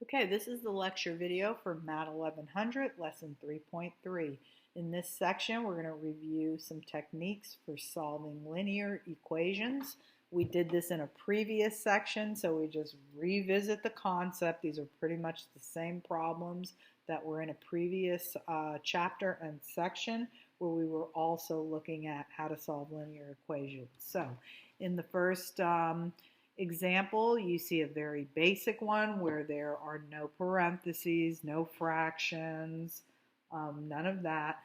Okay, this is the lecture video for MAT1100, lesson 3.3. In this section, we're going to review some techniques for solving linear equations. We did this in a previous section, so we just revisit the concept. These are pretty much the same problems that were in a previous chapter and section where we were also looking at how to solve linear equations. So in the first example, you see a very basic one where there are no parentheses, no fractions, none of that,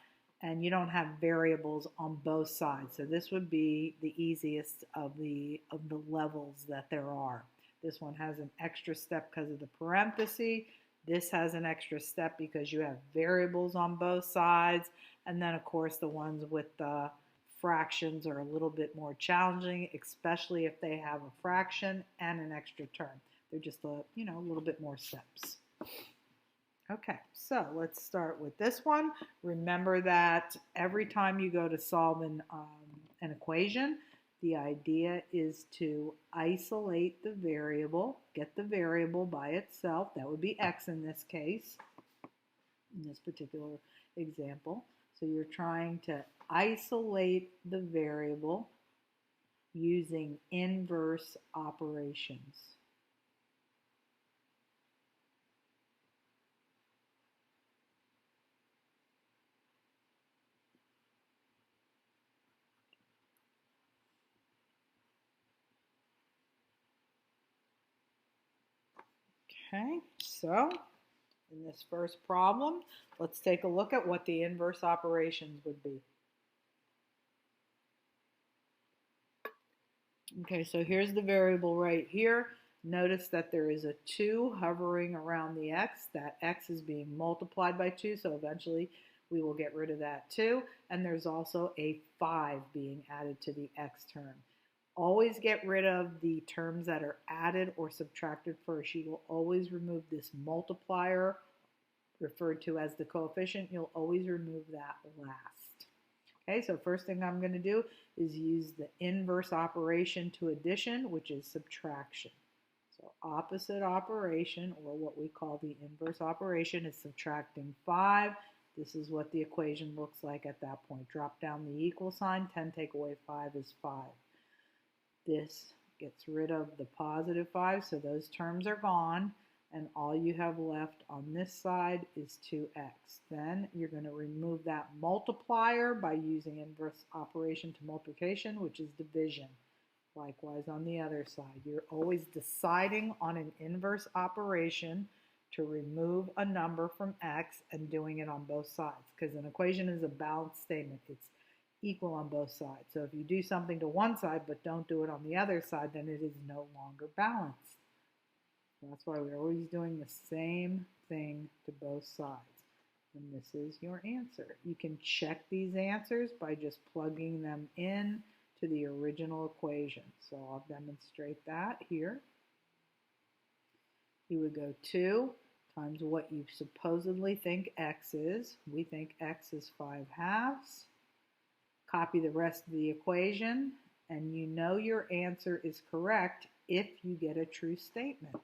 and you don't have variables on both sides. So this would be the easiest of the levels that there are. This one has an extra step because of the parenthesis. This has an extra step because you have variables on both sides. And then, of course, the ones with the fractions are a little bit more challenging, especially if they have a fraction and an extra term. They're just a little bit more steps. Okay, so let's start with this one. Remember that every time you go to solve an equation, the idea is to isolate the variable, get the variable by itself. That would be x in this case, in this particular example. So you're trying to isolate the variable using inverse operations. Okay, so in this first problem, let's take a look at what the inverse operations would be. Okay, so here's the variable right here. Notice that there is a 2 hovering around the x. That x is being multiplied by 2, so eventually we will get rid of that 2. And there's also a 5 being added to the x term. Always get rid of the terms that are added or subtracted first. You will always remove this multiplier, referred to as the coefficient. You'll always remove that last. Okay, so first thing I'm going to do is use the inverse operation to addition, which is subtraction. So opposite operation, or what we call the inverse operation, is subtracting 5. This is what the equation looks like at that point. Drop down the equal sign. 10 take away 5 is 5. This gets rid of the positive 5, so those terms are gone. And all you have left on this side is 2x. Then you're going to remove that multiplier by using inverse operation to multiplication, which is division. Likewise on the other side. You're always deciding on an inverse operation to remove a number from x and doing it on both sides, because an equation is a balanced statement. It's equal on both sides. So if you do something to one side but don't do it on the other side, then it is no longer balanced. That's why we're always doing the same thing to both sides. And this is your answer. You can check these answers by just plugging them in to the original equation. So I'll demonstrate that here. You would go 2 times what you supposedly think x is. We think x is 5/2. Copy the rest of the equation, and you know your answer is correct if you get a true statement.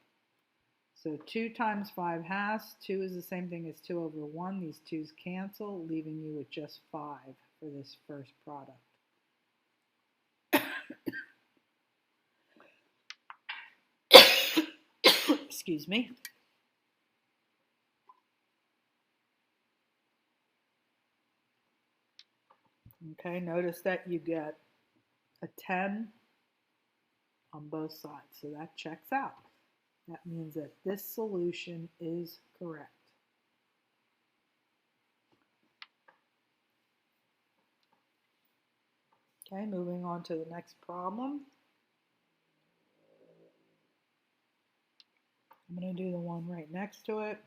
So 2 times 5/2, 2 is the same thing as 2 over 1. These 2's cancel, leaving you with just 5 for this first product. Excuse me. Okay, notice that you get a 10 on both sides, so that checks out. That means that this solution is correct. Okay, moving on to the next problem. I'm going to do the one right next to it.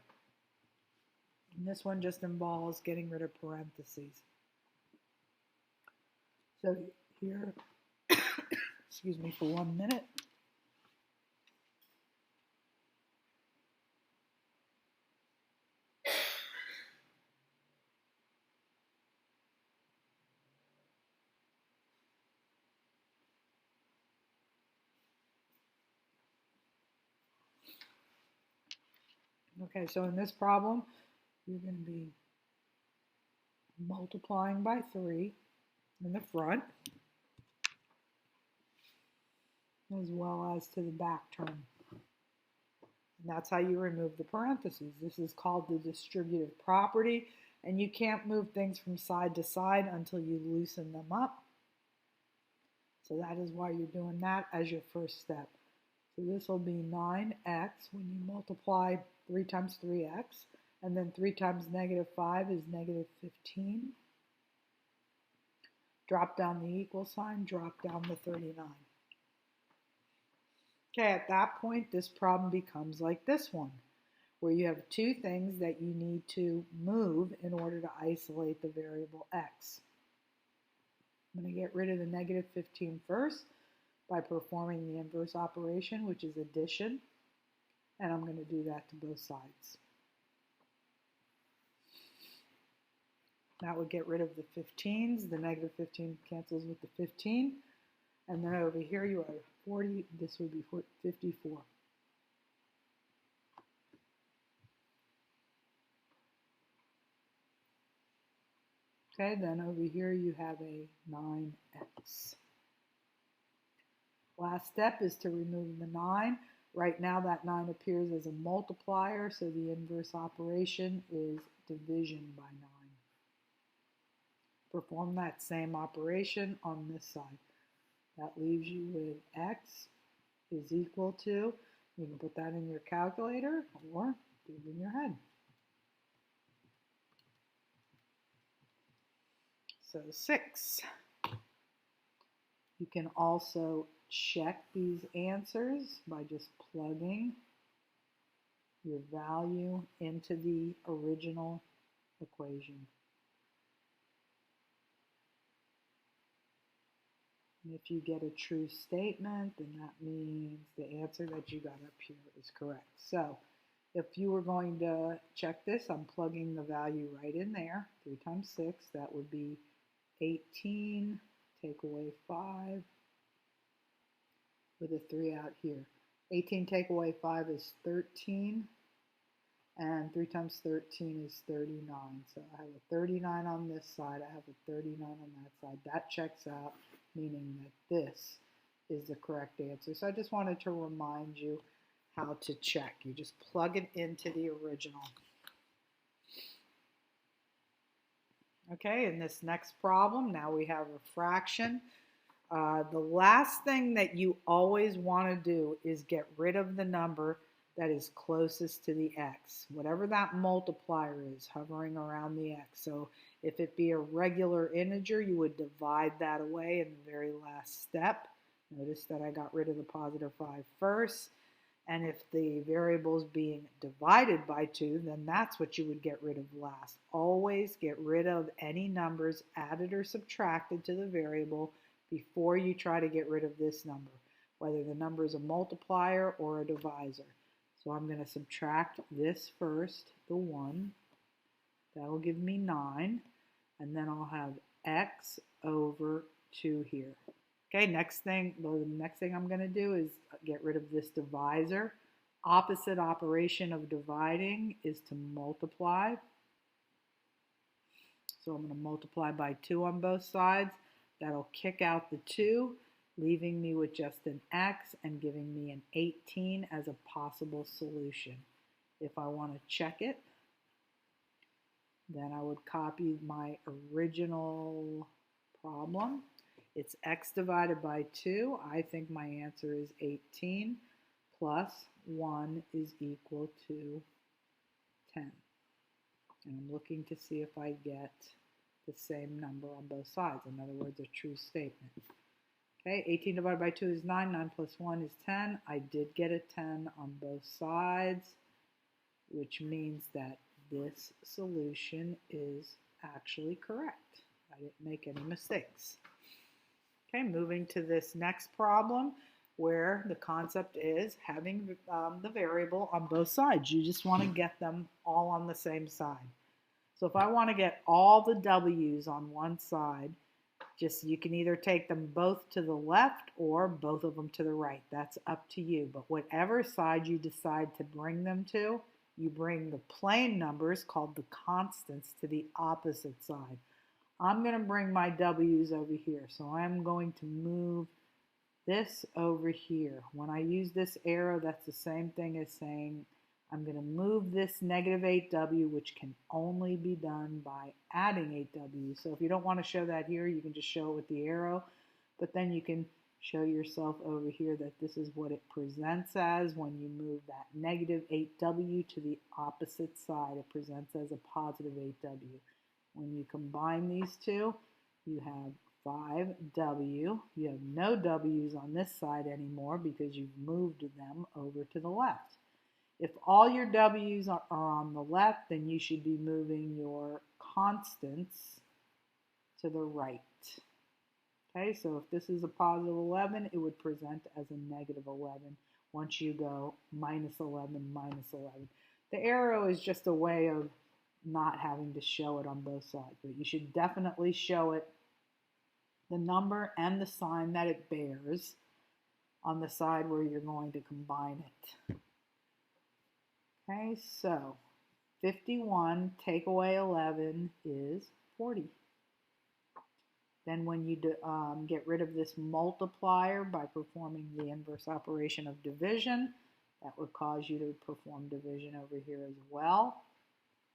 And this one just involves getting rid of parentheses. So here, excuse me for 1 minute. Okay, so in this problem, you're going to be multiplying by 3 in the front, as well as to the back term. And that's how you remove the parentheses. This is called the distributive property, and you can't move things from side to side until you loosen them up. So that is why you're doing that as your first step. So this will be 9x when you multiply 3 times 3x, and then 3 times -5 is -15. Drop down the equal sign, drop down the 39. Okay, at that point, this problem becomes like this one, where you have two things that you need to move in order to isolate the variable x. I'm going to get rid of the -15 first by performing the inverse operation, which is addition, and I'm going to do that to both sides. That would get rid of the 15s. The -15 cancels with the 15. And then over here you have 40. This would be 54. Okay, then over here you have a 9x. Last step is to remove the 9. Right now that 9 appears as a multiplier, so the inverse operation is division by 9. Perform that same operation on this side. That leaves you with x is equal to, you can put that in your calculator or do it in your head. So 6. You can also check these answers by just plugging your value into the original equation. And if you get a true statement, then that means the answer that you got up here is correct. So if you were going to check this, I'm plugging the value right in there. 3 times 6, that would be 18, take away 5, with a 3 out here. 18 take away 5 is 13, and 3 times 13 is 39. So I have a 39 on this side, I have a 39 on that side. That checks out, meaning that this is the correct answer. So I just wanted to remind you how to check. You just plug it into the original. Okay, in this next problem, now we have a fraction. The last thing that you always want to do is get rid of the number that is closest to the x, whatever that multiplier is hovering around the x. So if it be a regular integer, you would divide that away in the very last step. Notice that I got rid of the +5 first. And if the variable is being divided by 2, then that's what you would get rid of last. Always get rid of any numbers added or subtracted to the variable before you try to get rid of this number, whether the number is a multiplier or a divisor. So I'm going to subtract this first, the 1. That'll give me 9. And then I'll have x over 2 here. Okay, the next thing I'm going to do is get rid of this divisor. Opposite operation of dividing is to multiply. So I'm going to multiply by 2 on both sides. That'll kick out the 2, leaving me with just an x and giving me an 18 as a possible solution. If I want to check it, then I would copy my original problem. It's x divided by 2. I think my answer is 18 plus 1 is equal to 10. And I'm looking to see if I get the same number on both sides. In other words, a true statement. Okay, 18 divided by 2 is 9. 9 plus 1 is 10. I did get a 10 on both sides, which means that this solution is actually correct. I didn't make any mistakes. Okay, moving to this next problem where the concept is having the variable on both sides. You just want to get them all on the same side. So if I want to get all the w's on one side, you can either take them both to the left or both of them to the right. That's up to you. But whatever side you decide to bring them to you bring the plane numbers, called the constants, to the opposite side. I'm going to bring my w's over here. So I'm going to move this over here. When I use this arrow, that's the same thing as saying I'm going to move this negative 8w, which can only be done by adding 8w. So if you don't want to show that here, you can just show it with the arrow. But then you can show yourself over here that this is what it presents as when you move that negative 8w to the opposite side. It presents as a positive 8w. When you combine these two, you have 5w. You have no w's on this side anymore because you've moved them over to the left. If all your w's are on the left, then you should be moving your constants to the right. Okay, so if this is a positive 11, it would present as a negative 11 once you go minus 11, minus 11. The arrow is just a way of not having to show it on both sides, but you should definitely show it the number and the sign that it bears on the side where you're going to combine it. Okay, so 51 take away 11 is 40. Then when you get rid of this multiplier by performing the inverse operation of division, that would cause you to perform division over here as well,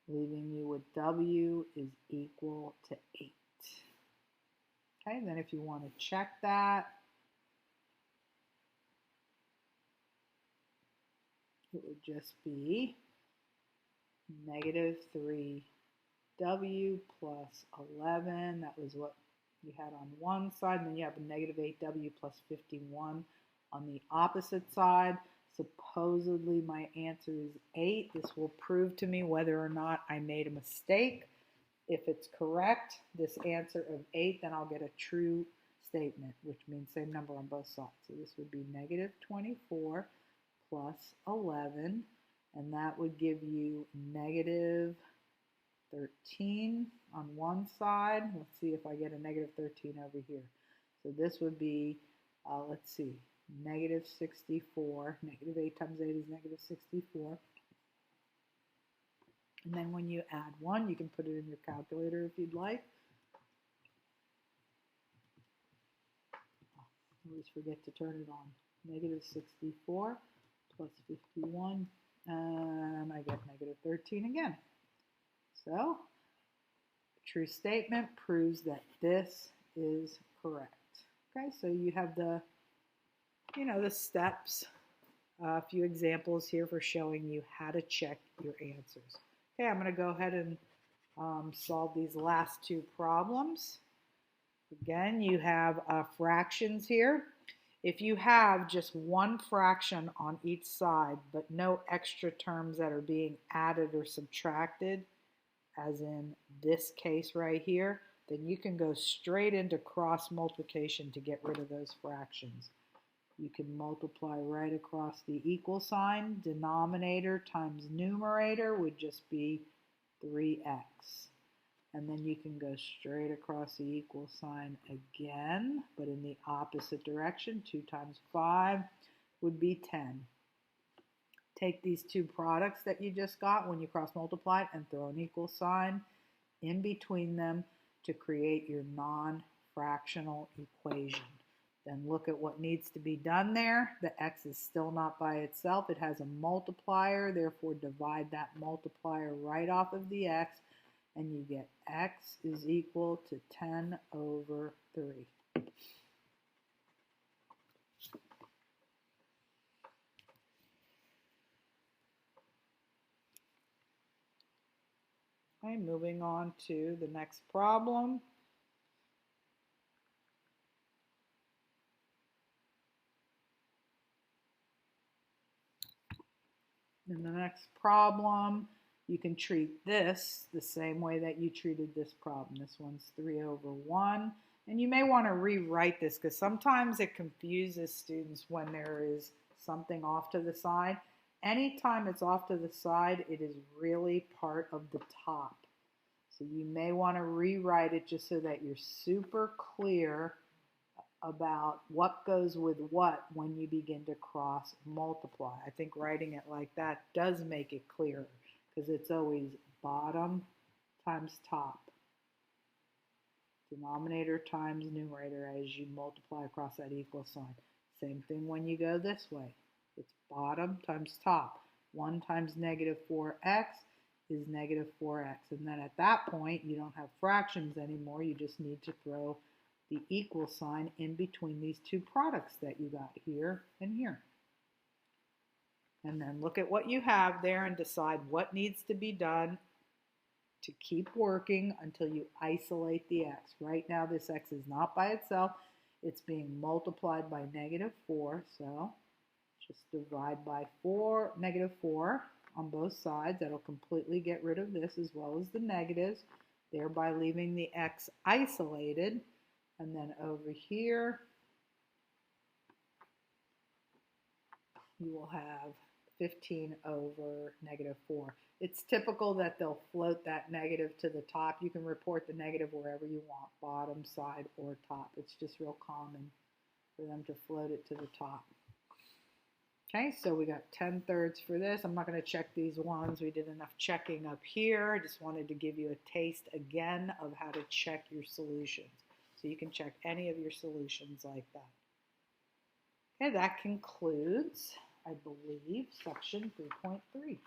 leaving you with w is equal to 8. Okay, then if you want to check that, it would just be negative 3w plus 11. That was what you had on one side, and then you have a negative 8w plus 51 on the opposite side. Supposedly my answer is 8. This will prove to me whether or not I made a mistake. If it's correct, this answer of 8, then I'll get a true statement, which means same number on both sides. So this would be negative 24 plus 11, and that would give you negative 13 on one side. Let's see if I get a negative 13 over here. So this would be, let's see, negative 64. Negative 8 times 8 is negative 64. And then when you add 1, you can put it in your calculator if you'd like. I always forget to turn it on. Negative 64 plus 51, and I get negative 13 again. So, true statement proves that this is correct. Okay, so you have the, the steps, a few examples here for showing you how to check your answers. Okay, I'm going to go ahead and solve these last two problems. Again, you have fractions here. If you have just one fraction on each side, but no extra terms that are being added or subtracted, as in this case right here, then you can go straight into cross multiplication to get rid of those fractions. You can multiply right across the equal sign. Denominator times numerator would just be 3x. And then you can go straight across the equal sign again, but in the opposite direction. 2 times 5 would be 10. Take these two products that you just got when you cross multiplied and throw an equal sign in between them to create your non-fractional equation. Then look at what needs to be done there. The x is still not by itself. It has a multiplier, therefore divide that multiplier right off of the x, and you get x is equal to 10 over 3. Okay, moving on to the next problem. In the next problem, you can treat this the same way that you treated this problem. This one's 3 over 1. And you may want to rewrite this because sometimes it confuses students when there is something off to the side. Anytime it's off to the side, it is really part of the top. So you may want to rewrite it just so that you're super clear about what goes with what when you begin to cross multiply. I think writing it like that does make it clearer because it's always bottom times top, denominator times numerator as you multiply across that equal sign. Same thing when you go this way. It's bottom times top. 1 times negative 4x is negative 4x. And then at that point, you don't have fractions anymore. You just need to throw the equal sign in between these two products that you got here and here. And then look at what you have there and decide what needs to be done to keep working until you isolate the x. Right now this x is not by itself. It's being multiplied by negative 4. So just divide by negative 4 on both sides. That'll completely get rid of this as well as the negatives, thereby leaving the x isolated. And then over here, you will have 15 over negative 4. It's typical that they'll float that negative to the top. You can report the negative wherever you want, bottom, side, or top. It's just real common for them to float it to the top. Okay, so we got 10/3 for this. I'm not going to check these ones. We did enough checking up here. I just wanted to give you a taste again of how to check your solutions. So you can check any of your solutions like that. Okay, that concludes, I believe, section 3.3.